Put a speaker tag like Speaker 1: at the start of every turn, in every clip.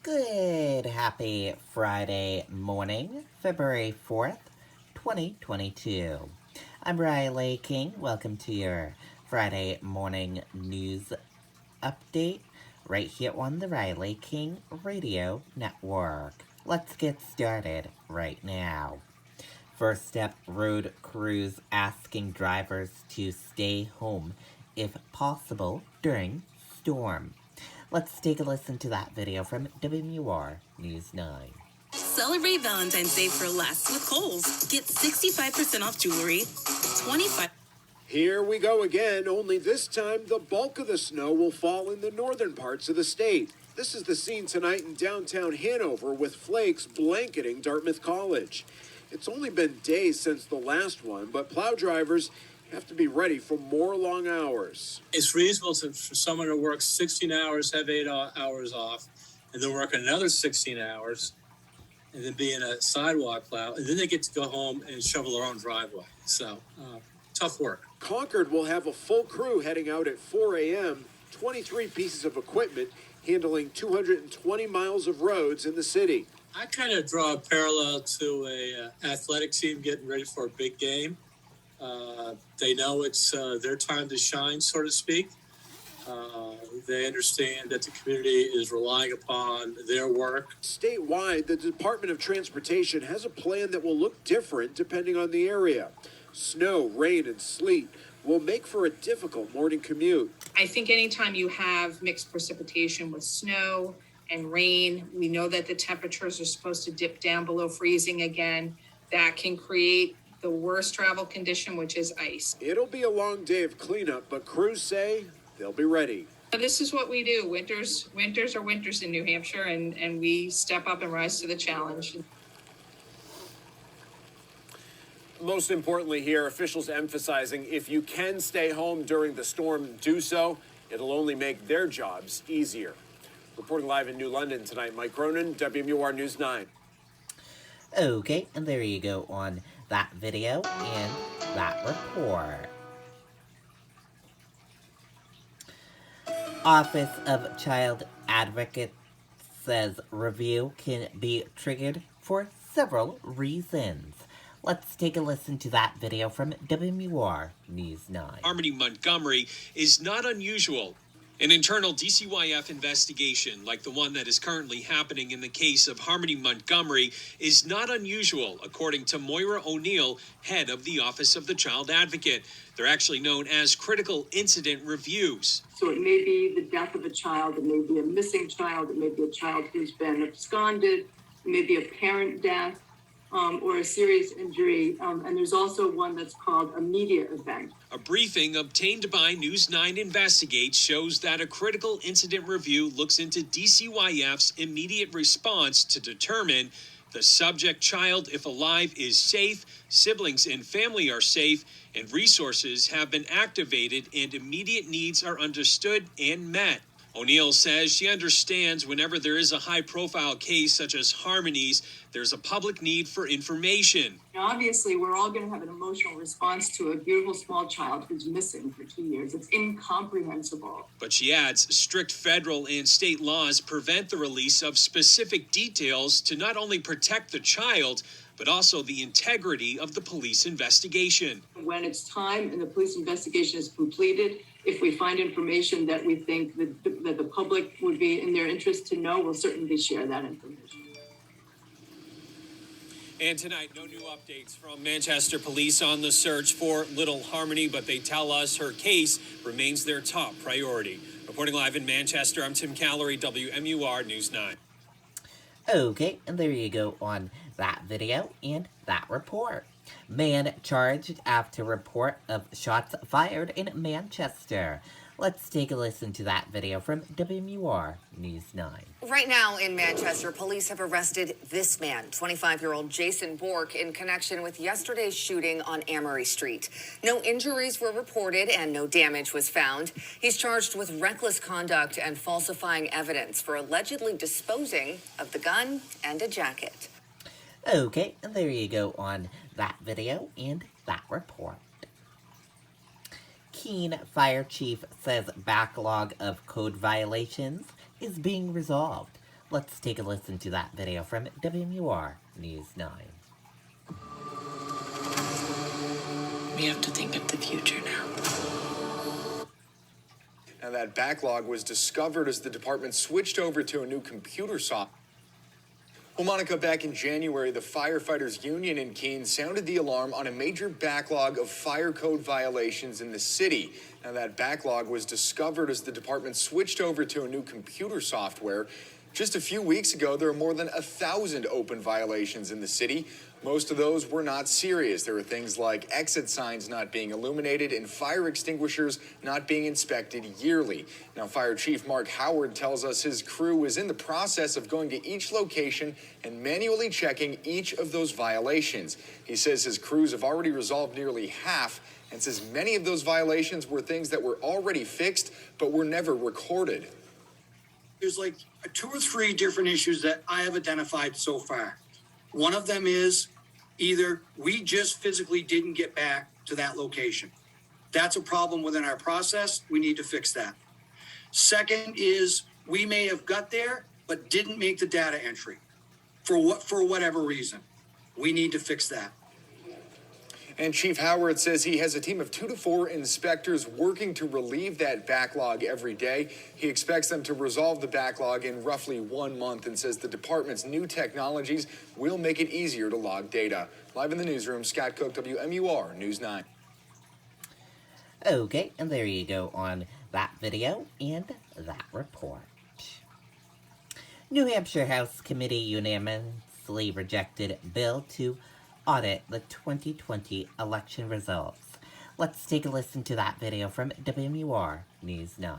Speaker 1: Good happy Friday morning, February 4th, 2022. I'm Riley King. Welcome to your Friday morning news update right here on the Riley King Radio Network. Let's get started right now. First up, road crews asking drivers to stay home if possible during storm. Let's take a listen to that video from WMUR News 9.
Speaker 2: Celebrate Valentine's Day for less with Kohl's. Get 65% off jewelry, 25.
Speaker 3: Here we go again, only this time the bulk of the snow will fall in the northern parts of the state. This is the scene tonight in downtown Hanover with flakes blanketing Dartmouth College. It's only been days since the last one, but plow drivers have to be ready for more long hours.
Speaker 4: It's reasonable for someone to work 16 hours, have 8 hours off, and then work another 16 hours, and then be in a sidewalk plow, and then they get to go home and shovel their own driveway. So, tough work.
Speaker 3: Concord will have a full crew heading out at 4 a.m., 23 pieces of equipment handling 220 miles of roads in the city.
Speaker 4: I kind of draw a parallel to a athletic team getting ready for a big game. They know it's their time to shine, so to speak. They understand that the community is relying upon their work.
Speaker 3: Statewide, the Department of Transportation has a plan that will look different depending on the area. Snow, rain, and sleet will make for a difficult morning commute.
Speaker 5: I think anytime you have mixed precipitation with snow and rain, we know that the temperatures are supposed to dip down below freezing again. That can create the worst travel condition, which is ice.
Speaker 3: It'll be a long day of cleanup, but crews say they'll be ready.
Speaker 5: This is what we do. Winters are winters in New Hampshire, and we step up and rise to the challenge.
Speaker 3: Most importantly here, officials emphasizing if you can stay home during the storm, do so. It'll only make their jobs easier. Reporting live in New London tonight, Mike Cronin, WMUR News 9.
Speaker 1: Okay, and there you go on that video and that report. Office of Child Advocate says review can be triggered for several reasons. Let's take a listen to that video from WMUR News 9.
Speaker 6: Harmony Montgomery is not unusual. An internal DCYF investigation, like the one that is currently happening in the case of Harmony Montgomery, is not unusual, according to Moira O'Neill, head of the Office of the Child Advocate. They're actually known as critical incident reviews.
Speaker 7: So it may be the death of a child, it may be a missing child, it may be a child who's been absconded, it may be a parent death, or a serious injury, and there's also one that's called a media event.
Speaker 6: A briefing obtained by News 9 Investigates shows that a critical incident review looks into DCYF's immediate response to determine the subject child, if alive, is safe, siblings and family are safe, and resources have been activated and immediate needs are understood and met. O'Neill says she understands whenever there is a high-profile case such as Harmony's, there's a public need for information.
Speaker 7: Obviously, we're all going to have an emotional response to a beautiful small child who's missing for 2 years. It's incomprehensible.
Speaker 6: But she adds strict federal and state laws prevent the release of specific details to not only protect the child, but also the integrity of the police investigation.
Speaker 7: When it's time and the police investigation is completed, if we find information that we think that the public would be in their interest to know, we'll certainly share that information.
Speaker 6: And tonight, no new updates from Manchester Police on the search for little Harmony, but they tell us her case remains their top priority. Reporting live in Manchester, I'm Tim Callery, WMUR News 9.
Speaker 1: Okay, and there you go on that video and that report. Man charged after report of shots fired in Manchester. Let's take a listen to that video from WMUR News 9.
Speaker 8: Right now in Manchester, police have arrested this man, 25-year-old Jason Bork, in connection with yesterday's shooting on Amory Street. No injuries were reported and no damage was found. He's charged with reckless conduct and falsifying evidence for allegedly disposing of the gun and a jacket.
Speaker 1: Okay, and there you go on that video and that report. Keene Fire Chief says backlog of code violations is being resolved. Let's take a listen to that video from WMUR News 9.
Speaker 9: We have to think of the future now.
Speaker 10: Now, that backlog was discovered as the department switched over to a new computer software. Well, Monica, back in January, the Firefighters Union in Keene sounded the alarm on a major backlog of fire code violations in the city. Now, that backlog was discovered as the department switched over to a new computer software. Just a few weeks ago, there were more than 1,000 open violations in the city. Most of those were not serious. There were things like exit signs not being illuminated and fire extinguishers not being inspected yearly. Now, Fire Chief Mark Howard tells us his crew is in the process of going to each location and manually checking each of those violations. He says his crews have already resolved nearly half and says many of those violations were things that were already fixed but were never recorded.
Speaker 11: There's like 2 or 3 different issues that I have identified so far. One of them is either we just physically didn't get back to that location. That's a problem within our process. We need to fix that. Second is we may have got there, but didn't make the data entry for whatever reason. We need to fix that.
Speaker 10: And Chief Howard says he has a team of 2 to 4 inspectors working to relieve that backlog every day. He expects them to resolve the backlog in roughly 1 month and says the department's new technologies will make it easier to log data. Live in the newsroom, Scott Cook, WMUR News 9.
Speaker 1: Okay, and there you go on that video and that report. New Hampshire House Committee unanimously rejected bill to audit the 2020 election results. Let's take a listen to that video from WMUR News 9.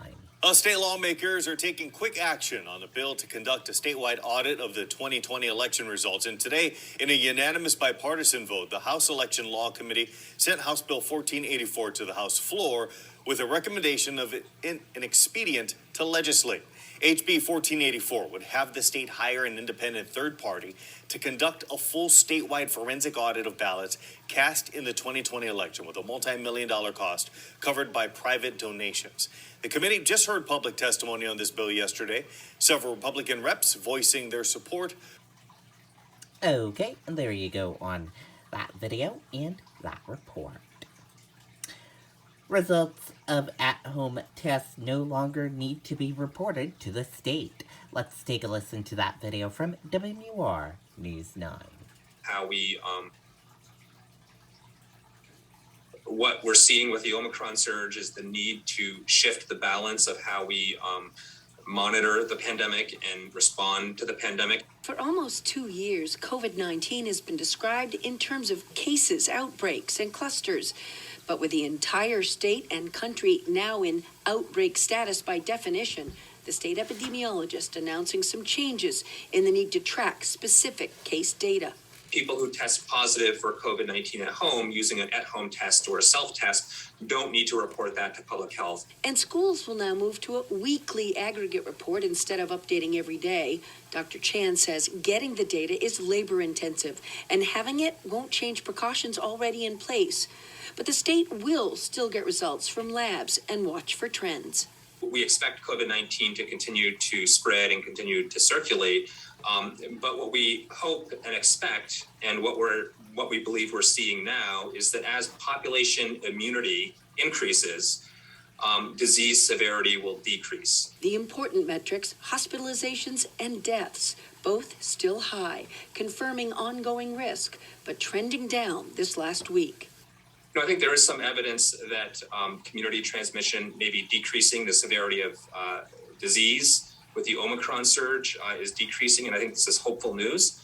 Speaker 12: State lawmakers are taking quick action on a bill to conduct a statewide audit of the 2020 election results. And today, in a unanimous bipartisan vote, the House Election Law Committee sent House Bill 1484 to the House floor with a recommendation of an expedient to legislate. HB 1484 would have the state hire an independent third party to conduct a full statewide forensic audit of ballots cast in the 2020 election with a multi-million-dollar cost covered by private donations. The committee just heard public testimony on this bill yesterday. Several Republican reps voicing their support.
Speaker 1: Okay, and there you go on that video and that report. Results of at-home tests no longer need to be reported to the state. Let's take a listen to that video from WMUR News 9.
Speaker 13: How we, what we're seeing with the Omicron surge is the need to shift the balance of how we monitor the pandemic and respond to the pandemic.
Speaker 14: For almost 2 years, COVID-19 has been described in terms of cases, outbreaks, and clusters. But with the entire state and country now in outbreak status by definition, the state epidemiologist announcing some changes in the need to track specific case data.
Speaker 13: People who test positive for COVID-19 at home using an at-home test or a self-test don't need to report that to public health.
Speaker 14: And schools will now move to a weekly aggregate report instead of updating every day. Dr. Chan says getting the data is labor intensive, and having it won't change precautions already in place. But the state will still get results from labs and watch for trends.
Speaker 13: We expect COVID-19 to continue to spread and continue to circulate. But what we hope and expect, and what we believe we're seeing now, is that as population immunity increases, disease severity will decrease.
Speaker 14: The important metrics, hospitalizations and deaths, both still high, confirming ongoing risk, but trending down this last week.
Speaker 13: I think there is some evidence that community transmission may be decreasing. The severity of disease with the Omicron surge is decreasing, and I think this is hopeful news.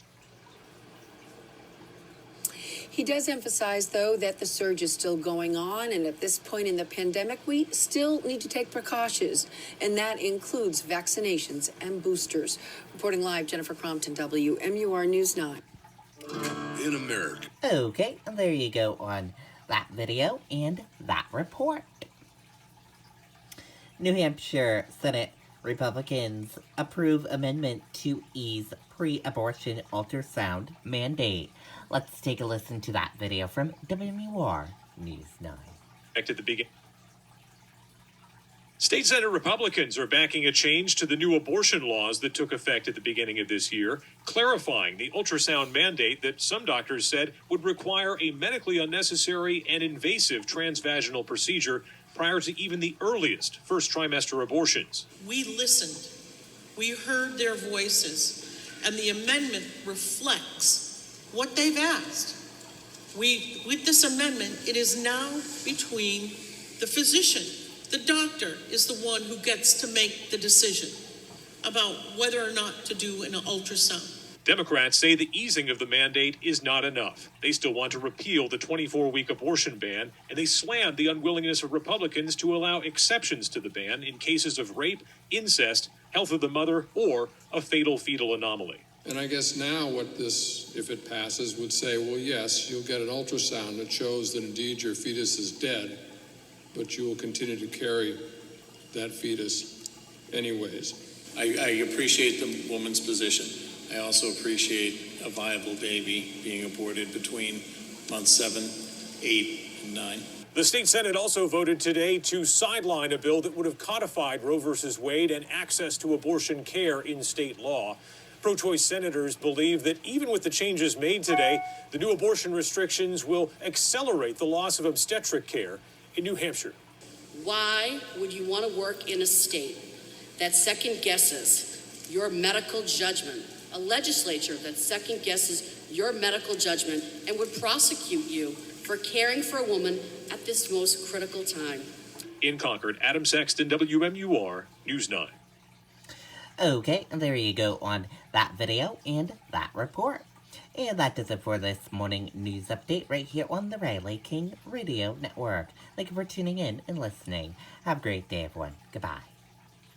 Speaker 14: He does emphasize, though, that the surge is still going on, and at this point in the pandemic, we still need to take precautions, and that includes vaccinations and boosters. Reporting live, Jennifer Crompton, WMUR News 9.
Speaker 1: In America. Okay, and there you go on that video and that report. New Hampshire Senate Republicans approve amendment to ease pre-abortion ultrasound mandate. Let's take a listen to that video from WMUR News 9.
Speaker 15: At the beginning.
Speaker 6: State Senate Republicans are backing a change to the new abortion laws that took effect at the beginning of this year, clarifying the ultrasound mandate that some doctors said would require a medically unnecessary and invasive transvaginal procedure prior to even the earliest first trimester abortions.
Speaker 15: We listened, we heard their voices, and the amendment reflects what they've asked. With this amendment, it is now between the physician. The doctor is the one who gets to make the decision about whether or not to do an ultrasound.
Speaker 6: Democrats say the easing of the mandate is not enough. They still want to repeal the 24-week abortion ban, and they slammed the unwillingness of Republicans to allow exceptions to the ban in cases of rape, incest, health of the mother, or a fatal fetal anomaly.
Speaker 16: And I guess now what this, if it passes, would say, well, yes, you'll get an ultrasound that shows that indeed your fetus is dead, but you will continue to carry that fetus anyways.
Speaker 17: I appreciate the woman's position. I also appreciate a viable baby being aborted between months 7, 8, and 9.
Speaker 6: The state Senate also voted today to sideline a bill that would have codified Roe v. Wade and access to abortion care in state law. Pro-choice senators believe that even with the changes made today, the new abortion restrictions will accelerate the loss of obstetric care in New Hampshire.
Speaker 18: Why would you want to work in a state that second guesses your medical judgment, a legislature that second guesses your medical judgment and would prosecute you for caring for a woman at this most critical time?
Speaker 6: In Concord, Adam Sexton, WMUR, News 9.
Speaker 1: Okay, and there you go on that video and that report. And that does it for this morning news update right here on the Riley King Radio Network. Thank you for tuning in and listening. Have a great day, everyone. Goodbye.